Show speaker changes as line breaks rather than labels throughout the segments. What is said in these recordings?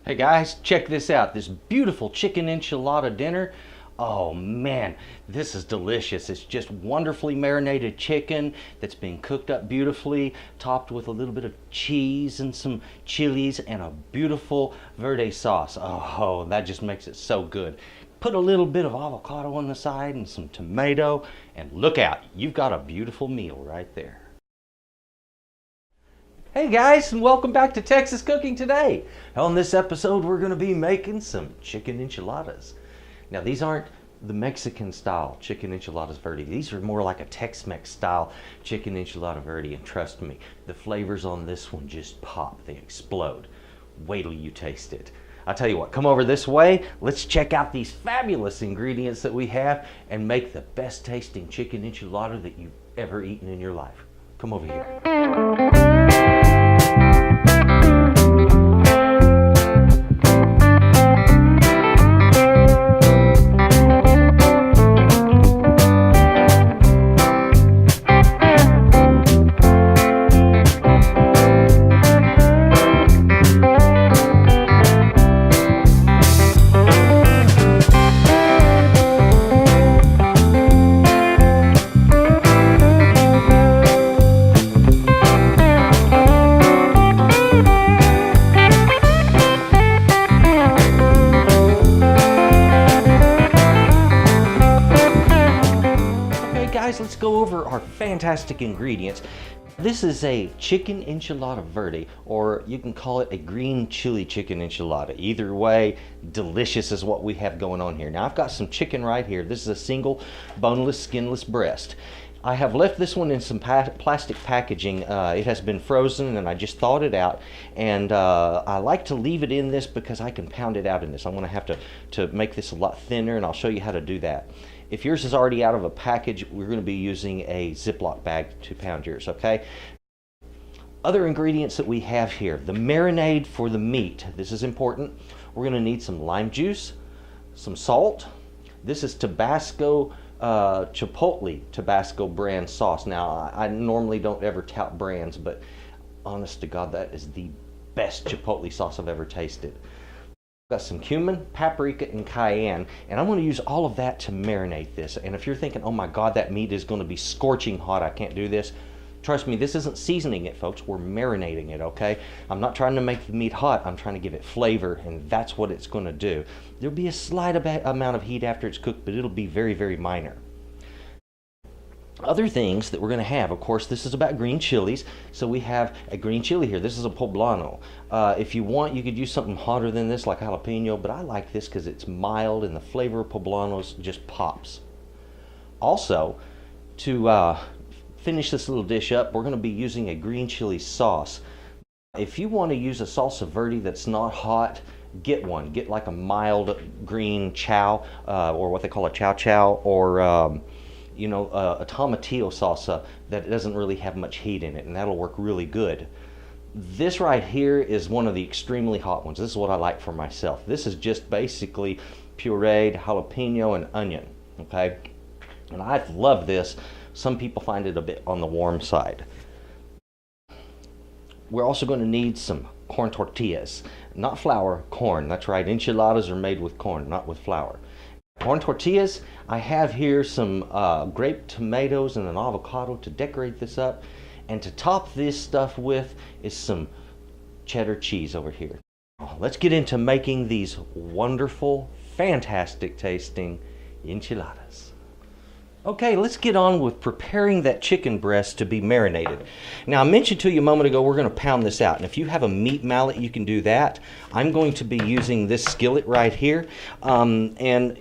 Hey guys, check this out. This beautiful chicken enchilada dinner. Oh man, this is delicious. It's just wonderfully marinated chicken that's been cooked up beautifully, topped with a little bit of cheese and some chilies and a beautiful verde sauce. Oh, that just makes it so good. Put a little bit of avocado on the side and some tomato, and look out, you've got a beautiful meal right there. Hey guys, and welcome back to Texas Cooking Today. On this episode, we're going to be making some chicken enchiladas. Now, these aren't the Mexican style chicken enchiladas verde. These are more like a Tex-mex style chicken enchilada verde, and trust me, the flavors on this one just pop. They explode. Wait till you taste it. I'll tell you what, come over this way. Let's check out these fabulous ingredients that we have and make the best tasting chicken enchilada that you've ever eaten in your life. Come over here. Guys, let's go over our fantastic ingredients. This is a chicken enchilada verde, or you can call it a green chili chicken enchilada. Either way, delicious is what we have going on here. Now, I've got some chicken right here. This is a single boneless, skinless breast. I have left this one in some plastic packaging. It has been frozen and I just thawed it out, and I like to leave it in this because I can pound it out in this. I'm going to have to make this a lot thinner, and I'll show you how to do that. If yours is already out of a package, we're going to be using a Ziploc bag to pound yours, okay? Other ingredients that we have here, the marinade for the meat. This is important. We're going to need some lime juice, some salt. This is Tabasco, Chipotle Tabasco brand sauce. Now, I normally don't ever tout brands, but honest to God, that is the best Chipotle sauce I've ever tasted. Got some cumin, paprika, and cayenne, and I'm going to use all of that to marinate this. And if you're thinking, oh my God, that meat is going to be scorching hot, I can't do this, trust me, this isn't seasoning it, folks. We're marinating it, okay? I'm not trying to make the meat hot. I'm trying to give it flavor, and that's what it's going to do. There'll be a slight amount of heat after it's cooked, but it'll be very, very minor. Other things that we're going to have, of course, this is about green chilies, so we have a green chili here. This is a poblano. If you want, you could use something hotter than this, like jalapeno, but I like this because it's mild and the flavor of poblanos just pops. Also, to finish this little dish up, we're going to be using a green chili sauce. If you want to use a salsa verde that's not hot, get one. Get like a mild green chow, or what they call a chow chow, or you know, a tomatillo salsa that doesn't really have much heat in it, and that'll work really good. This right here is one of the extremely hot ones. This is what I like for myself. This is just basically pureed jalapeno and onion, okay? And I love this. Some people find it a bit on the warm side. We're also going to need some corn tortillas. Not flour, corn. That's right, enchiladas are made with corn, not with flour. Corn tortillas, I have here some grape tomatoes and an avocado to decorate this up. And to top this stuff with is some cheddar cheese over here. Let's get into making these wonderful, fantastic tasting enchiladas. Okay, let's get on with preparing that chicken breast to be marinated. Now, I mentioned to you a moment ago, we're going to pound this out. And if you have a meat mallet, you can do that. I'm going to be using this skillet right here. And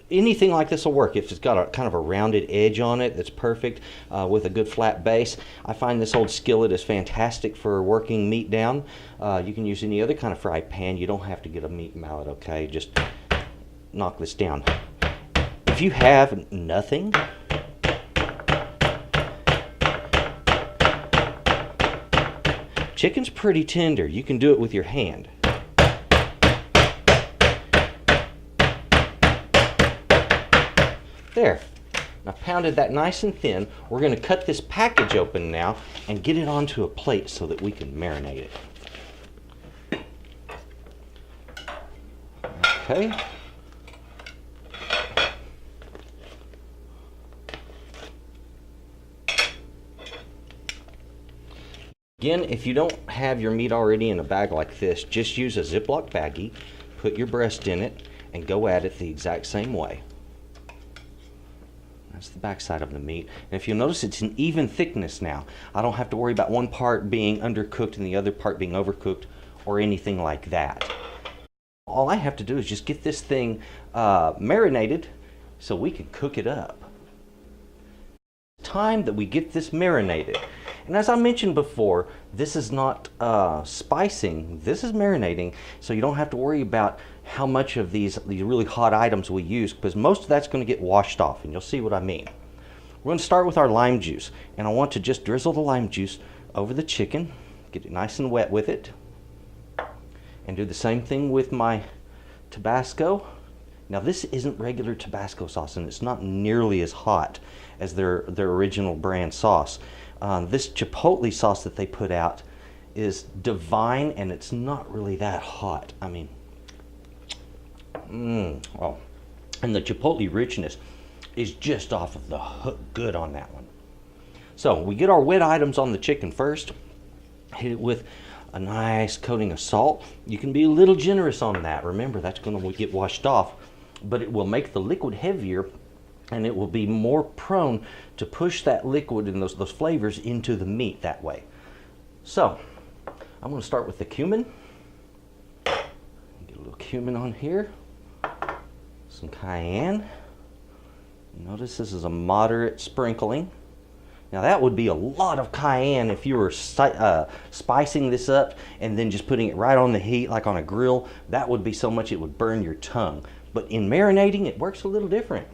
anything like this will work. If it's got a kind of a rounded edge on it, that's perfect with a good flat base. I find this old skillet is fantastic for working meat down. You can use any other kind of fry pan. You don't have to get a meat mallet, okay? Just knock this down. If you have nothing, chicken's pretty tender. You can do it with your hand. There. I've pounded that nice and thin. We're going to cut this package open now and get it onto a plate so that we can marinate it. okay? Again, if you don't have your meat already in a bag like this, just use a Ziploc baggie, put your breast in it, and go at it the exact same way. That's the back side of the meat. And if you'll notice, it's an even thickness now. I don't have to worry about one part being undercooked and the other part being overcooked or anything like that. All I have to do is just get this thing marinated so we can cook it up. Time that we get this marinated. And as I mentioned before, this is not spicing, this is marinating, so you don't have to worry about how much of these really hot items we use, because most of that's going to get washed off, and you'll see what I mean. We're going to start with our lime juice, and I want to just drizzle the lime juice over the chicken, get it nice and wet with it, and do the same thing with my Tabasco. Now this isn't regular Tabasco sauce, and it's not nearly as hot as their original brand sauce. This chipotle sauce that they put out is divine, and it's not really that hot. I mean, oh, and the chipotle richness is just off of the hook good on that one. So we get our wet items on the chicken first, hit it with a nice coating of salt. You can be a little generous on that. Remember, that's going to get washed off, but it will make the liquid heavier, and it will be more prone to push that liquid and those flavors into the meat that way. So I'm going to start with the cumin. Get a little cumin on here. Some cayenne. Notice this is a moderate sprinkling. Now that would be a lot of cayenne if you were spicing this up and then just putting it right on the heat like on a grill. That would be so much it would burn your tongue. But in marinating, it works a little different.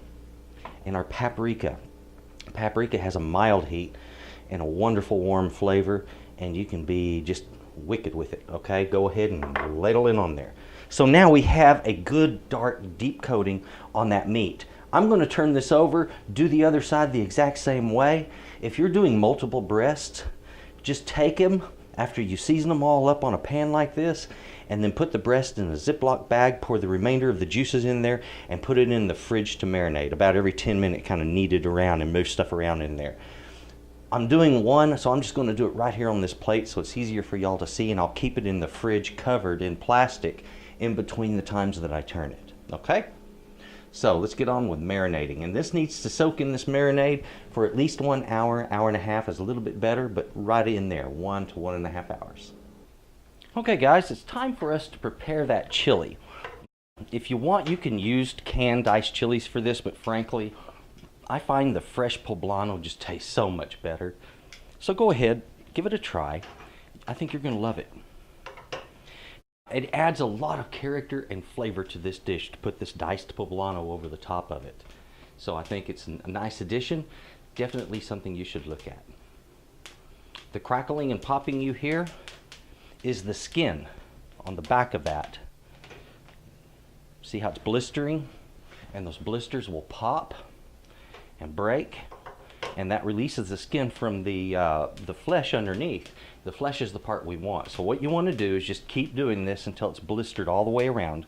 And our paprika. Paprika has a mild heat and a wonderful warm flavor, and you can be just wicked with it, okay? Go ahead and ladle it on there. So now we have a good dark deep coating on that meat. I'm going to turn this over, do the other side the exact same way. If you're doing multiple breasts, just take them after you season them all up on a pan like this, and then put the breast in a Ziploc bag, pour the remainder of the juices in there, and put it in the fridge to marinate. About every 10 minutes, kind of knead it around and move stuff around in there. I'm doing one, so I'm just going to do it right here on this plate so it's easier for y'all to see, and I'll keep it in the fridge covered in plastic in between the times that I turn it, okay? So let's get on with marinating, and this needs to soak in this marinade for at least 1 hour, hour and a half is a little bit better, but right in there, 1 to 1.5 hours. Okay guys, it's time for us to prepare that chili. If you want, you can use canned diced chilies for this, but frankly, I find the fresh poblano just tastes so much better. So go ahead, give it a try. I think you're going to love it. It adds a lot of character and flavor to this dish to put this diced poblano over the top of it. So I think it's a nice addition, definitely something you should look at. The crackling and popping you hear is the skin on the back of that. See how it's blistering? And those blisters will pop and break, and that releases the skin from the flesh underneath. The flesh is the part we want. So what you want to do is just keep doing this until it's blistered all the way around.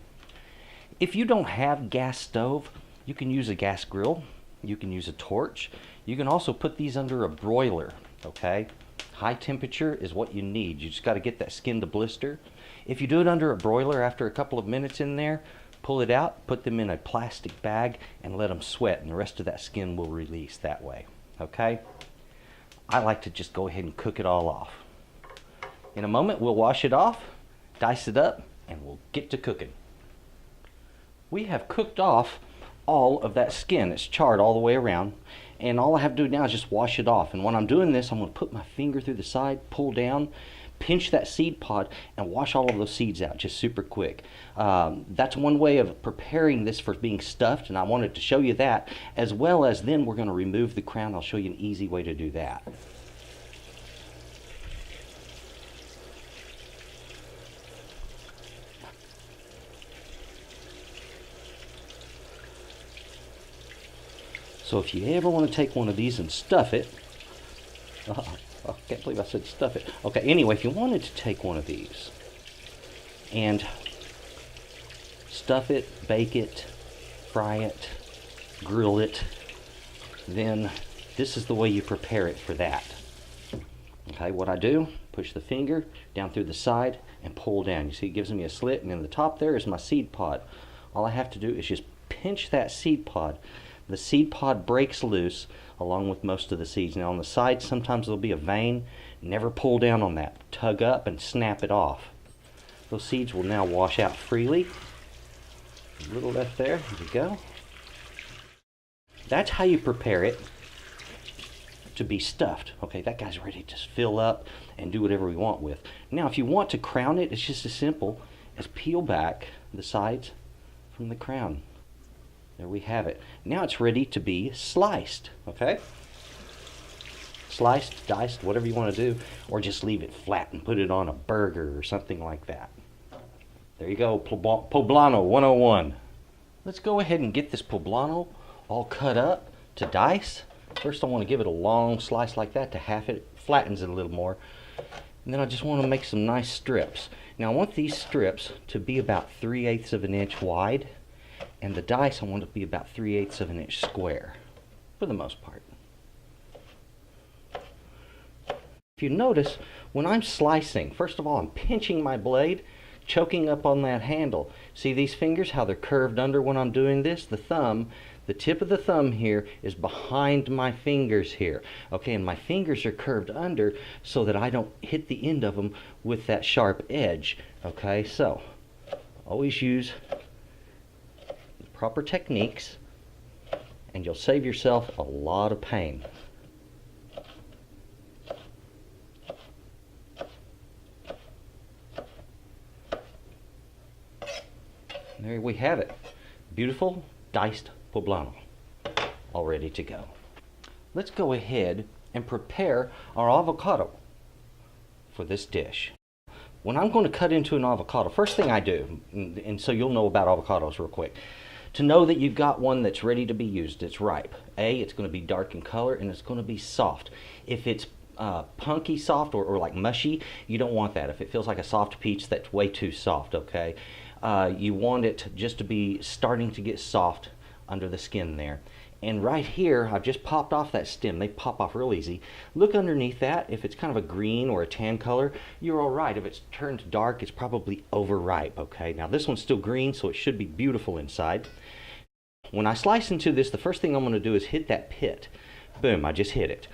If you don't have gas stove, you can use a gas grill. You can use a torch. You can also put these under a broiler, okay? High temperature is what you need. You just got to get that skin to blister. If you do it under a broiler after a couple of minutes in there, pull it out, put them in a plastic bag, and let them sweat, and the rest of that skin will release that way, okay? I like to just go ahead and cook it all off. In a moment, we'll wash it off, dice it up, and we'll get to cooking. We have cooked off all of that skin. It's charred all the way around, and all I have to do now is just wash it off. And when I'm doing this, I'm going to put my finger through the side, pull down, pinch that seed pod, and wash all of those seeds out just super quick. That's one way of preparing this for being stuffed, and I wanted to show you that, as well as then we're going to remove the crown. I'll show you an easy way to do that. So if you ever want to take one of these and stuff it, I can't believe I said stuff it. Okay, anyway, if you wanted to take one of these and stuff it, bake it, fry it, grill it, then this is the way you prepare it for that. Okay, what I do, push the finger down through the side and pull down. You see it gives me a slit, and in the top there is my seed pod. All I have to do is just pinch that seed pod. The seed pod breaks loose along with most of the seeds. Now on the side sometimes there'll be a vein. Never pull down on that. Tug up and snap it off. Those seeds will now wash out freely. A little left there. There we go. That's how you prepare it to be stuffed. Okay, that guy's ready to fill up and do whatever we want with. Now if you want to crown it, it's just as simple as peel back the sides from the crown. There we have it. Now it's ready to be sliced. Okay, sliced, diced, whatever you want to do, or just leave it flat and put it on a burger or something like that. There you go, poblano 101. Let's go ahead and get this poblano all cut up to dice. First I want to give it a long slice like that to half it, flattens it a little more. And then I just want to make some nice strips. Now I want these strips to be about 3/8 of an inch wide, and the dice I want to be about 3/8 of an inch square, for the most part. If you notice, when I'm slicing, first of all I'm pinching my blade, choking up on that handle. See these fingers, how they're curved under when I'm doing this? The tip of the thumb here is behind my fingers here. Okay, and my fingers are curved under so that I don't hit the end of them with that sharp edge. Okay, so always use the proper techniques and you'll save yourself a lot of pain. There we have it. Beautiful diced poblano, all ready to go. Let's go ahead and prepare our avocado for this dish. When I'm going to cut into an avocado, first thing I do, and so you'll know about avocados real quick, to know that you've got one that's ready to be used, it's ripe. It's going to be dark in color and it's going to be soft. If it's punky soft or like mushy, you don't want that. If it feels like a soft peach, that's way too soft, okay? You want it just to be starting to get soft under the skin there. And right here, I've just popped off that stem. They pop off real easy. Look underneath that. If it's kind of a green or a tan color, you're all right. If it's turned dark, it's probably overripe, okay? Now this one's still green, so it should be beautiful inside. When I slice into this, the first thing I'm going to do is hit that pit. Boom, I just hit it.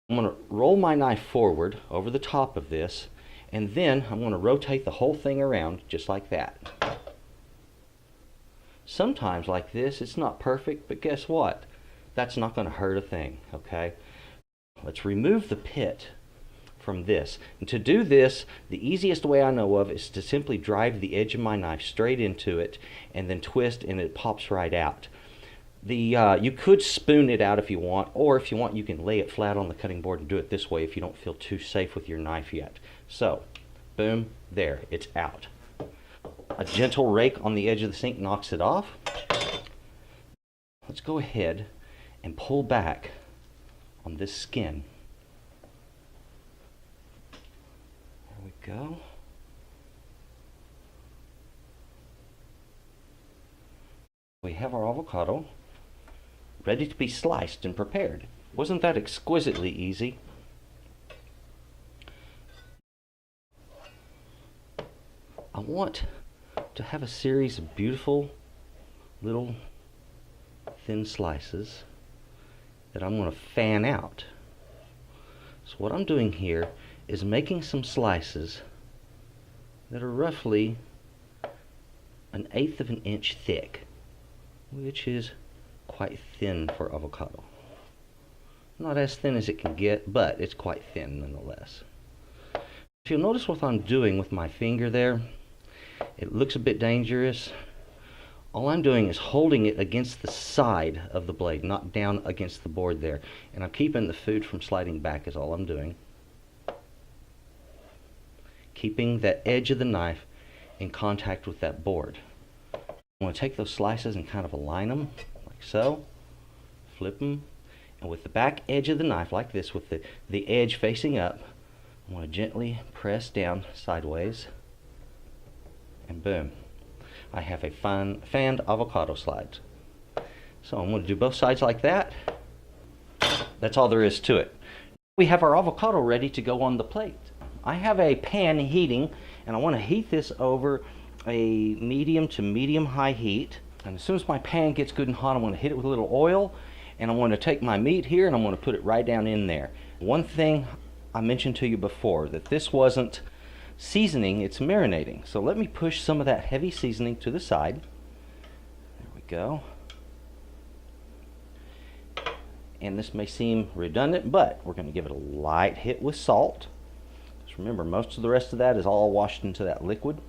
I'm going to roll my knife forward over the top of this, and then I'm going to rotate the whole thing around just like that. Sometimes like this, it's not perfect, but guess what? That's not going to hurt a thing, okay? Let's remove the pit from this. And to do this, the easiest way I know of is to simply drive the edge of my knife straight into it and then twist and it pops right out. You could spoon it out if you want, or if you want you can lay it flat on the cutting board and do it this way if you don't feel too safe with your knife yet. So, boom, there, it's out. A gentle rake on the edge of the sink knocks it off. Let's go ahead and pull back on this skin. There we go. We have our avocado ready to be sliced and prepared. Wasn't that exquisitely easy? I want to have a series of beautiful little thin slices that I'm going to fan out. So what I'm doing here is making some slices that are roughly 1/8 of an inch thick, which is quite thin for avocado. Not as thin as it can get, but it's quite thin nonetheless. If you'll notice what I'm doing with my finger there, it looks a bit dangerous. All I'm doing is holding it against the side of the blade, not down against the board there. And I'm keeping the food from sliding back is all I'm doing. Keeping that edge of the knife in contact with that board. I want to take those slices and kind of align them like so. Flip them. And with the back edge of the knife like this, with the edge facing up, I want to gently press down sideways. And boom. I have a fanned avocado slice. So I'm going to do both sides like that. That's all there is to it. We have our avocado ready to go on the plate. I have a pan heating, and I want to heat this over a medium to medium high heat. And as soon as my pan gets good and hot, I'm going to hit it with a little oil, and I'm going to take my meat here and I'm going to put it right down in there. One thing I mentioned to you before, that this wasn't seasoning, it's marinating. So let me push some of that heavy seasoning to the side. There we go. And this may seem redundant, but we're going to give it a light hit with salt. Just remember, most of the rest of that is all washed into that liquid.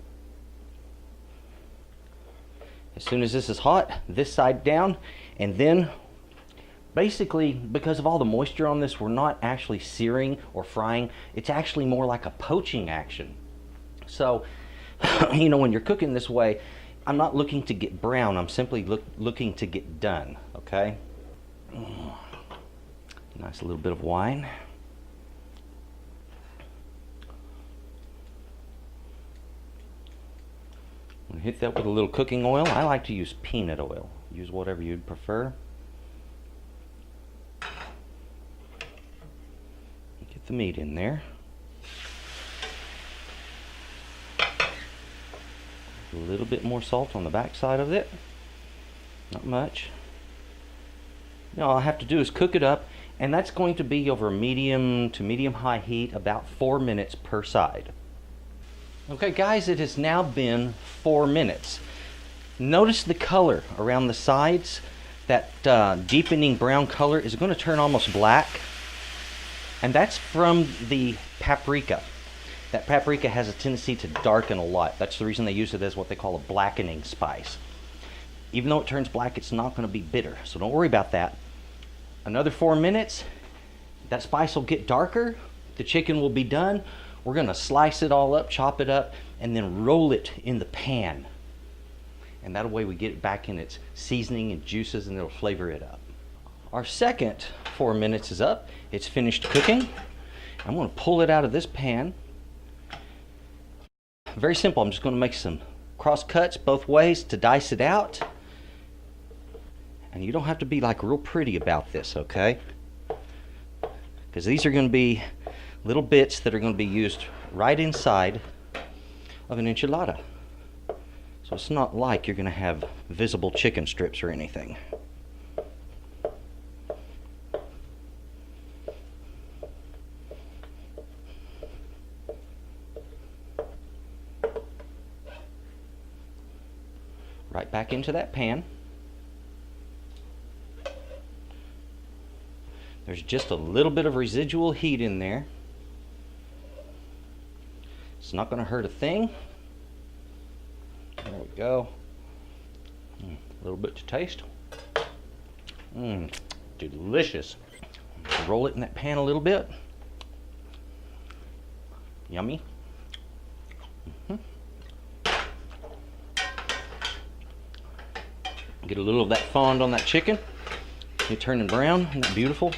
As soon as this is hot, this side down, and then basically, because of all the moisture on this, we're not actually searing or frying. It's actually more like a poaching action. So, you know, when you're cooking this way, I'm not looking to get brown. I'm simply looking to get done, okay? Nice little bit of wine. I'm gonna hit that with a little cooking oil. I like to use peanut oil. Use whatever you'd prefer. Get the meat in there. A little bit more salt on the back side of it. Not much. Now all I have to do is cook it up, and that's going to be over medium to medium high heat, about 4 minutes per side. Okay guys, it has now been 4 minutes. Notice the color around the sides. That deepening brown color is going to turn almost black, and that's from the paprika. That paprika has a tendency to darken a lot. That's the reason they use it as what they call a blackening spice. Even though it turns black, it's not going to be bitter, so don't worry about that. Another 4 minutes, that spice will get darker, the chicken will be done. We're going to slice it all up, chop it up, and then roll it in the pan. And that way we get it back in its seasoning and juices, and it'll flavor it up. Our second 4 minutes is up. It's finished cooking. I'm going to pull it out of this pan. Very simple. I'm just going to make some cross cuts both ways to dice it out. And you don't have to be like real pretty about this, okay? Because these are going to be little bits that are going to be used right inside of an enchilada. So it's not like you're going to have visible chicken strips or anything. Right back into that pan. There's just a little bit of residual heat in there. It's not going to hurt a thing. There we go. A little bit to taste. Delicious. Roll it in that pan a little bit. Yummy. Get a little of that fond on that chicken. It's turning brown. Isn't that beautiful?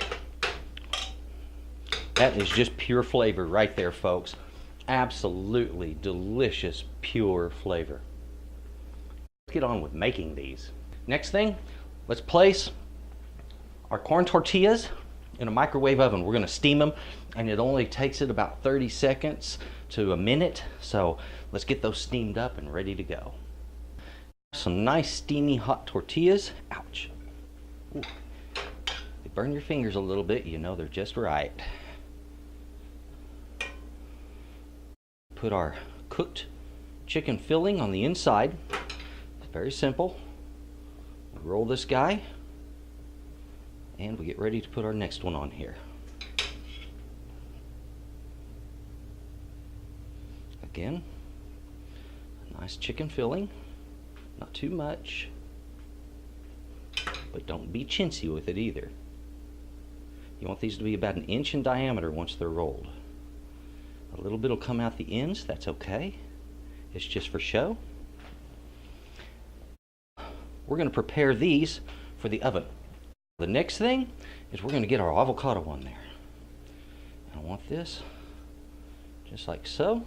That is just pure flavor right there, folks. Absolutely delicious, pure flavor. Let's get on with making these. Next thing, let's place our corn tortillas in a microwave oven. We're going to steam them, and it only takes it about 30 seconds to a minute. So let's get those steamed up and ready to go. Some nice steamy hot tortillas. Ouch. Ooh. They burn your fingers a little bit, you know they're just right. Put our cooked chicken filling on the inside. It's very simple. Roll this guy, and we get ready to put our next one on here. Again, a nice chicken filling. Not too much, but don't be chintzy with it either. You want these to be about 1 inch in diameter once they're rolled. A little bit will come out the ends, that's okay. It's just for show. We're going to prepare these for the oven. The next thing is we're going to get our avocado on there. And I want this just like so.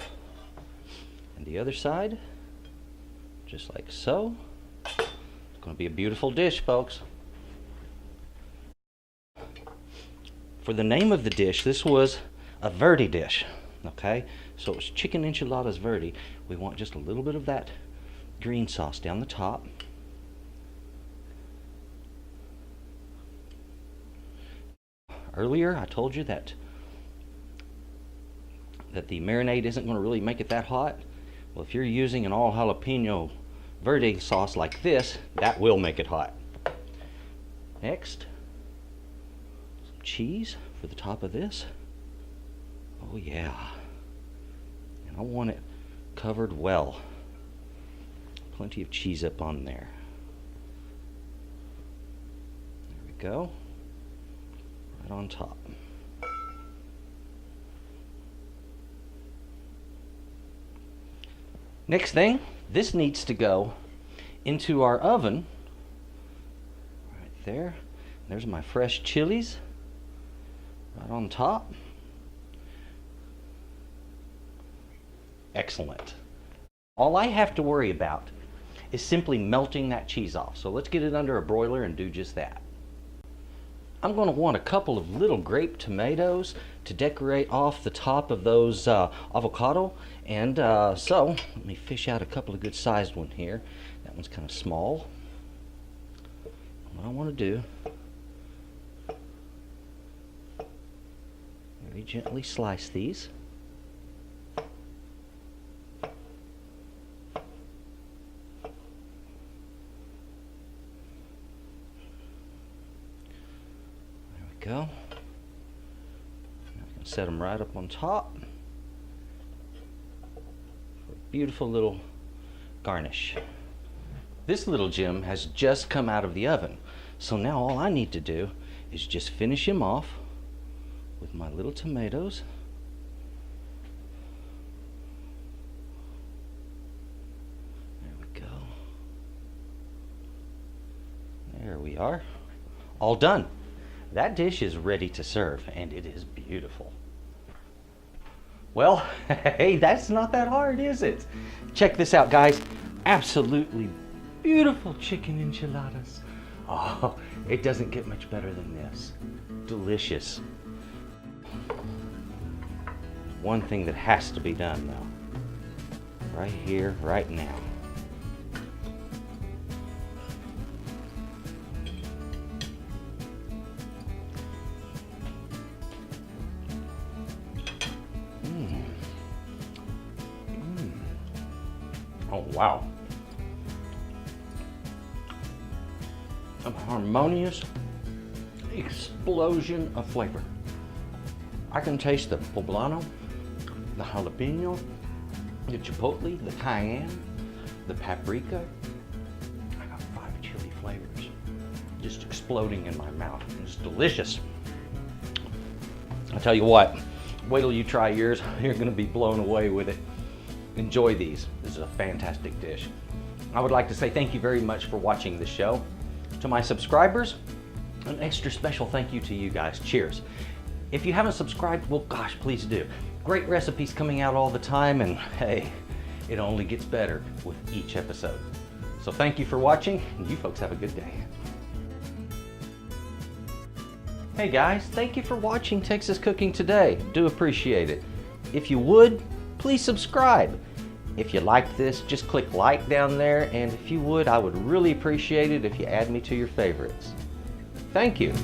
And the other side. just like so. It's going to be a beautiful dish, folks. For the name of the dish, this was a Verde dish, okay? So it was Chicken Enchiladas Verde. We want just a little bit of that green sauce down the top. Earlier, I told you that the marinade isn't going to really make it that hot. Well, if you're using an all jalapeno Verde sauce like this, that will make it hot. Next, some cheese for the top of this. Oh yeah. And I want it covered well. Plenty of cheese up on there. There we go. Right on top. Next thing, this needs to go into our oven. Right there. There's my fresh chilies. Right on top. Excellent. All I have to worry about is simply melting that cheese off. So let's get it under a broiler and do just that. I'm going to want a couple of little grape tomatoes to decorate off the top of those avocado. And so let me fish out a couple of good sized ones here. That one's kind of small. What I want to do, very gently slice these. Go. Now I can set them right up on top for a beautiful little garnish. This little gem has just come out of the oven, so now all I need to do is just finish him off with my little tomatoes. There we go. There we are. All done. That dish is ready to serve, and it is beautiful. Well, hey, that's not that hard, is it? Check this out, guys. Absolutely beautiful chicken enchiladas. Oh, it doesn't get much better than this. Delicious. One thing that has to be done, though. Right here, right now. Oh, wow. A harmonious explosion of flavor. I can taste the poblano, the jalapeno, the chipotle, the cayenne, the paprika. I got 5 chili flavors just exploding in my mouth. It's delicious. I tell you what, wait till you try yours. You're going to be blown away with it. Enjoy these. This is a fantastic dish. I would like to say thank you very much for watching the show. To my subscribers, an extra special thank you to you guys. Cheers. If you haven't subscribed, well, gosh, please do. Great recipes coming out all the time, and hey, it only gets better with each episode. So thank you for watching, and you folks have a good day. Hey guys, thank you for watching Texas Cooking Today. Do appreciate it. If you would, please subscribe. If you liked this, just click like down there, and if you would, I would really appreciate it if you add me to your favorites. Thank you.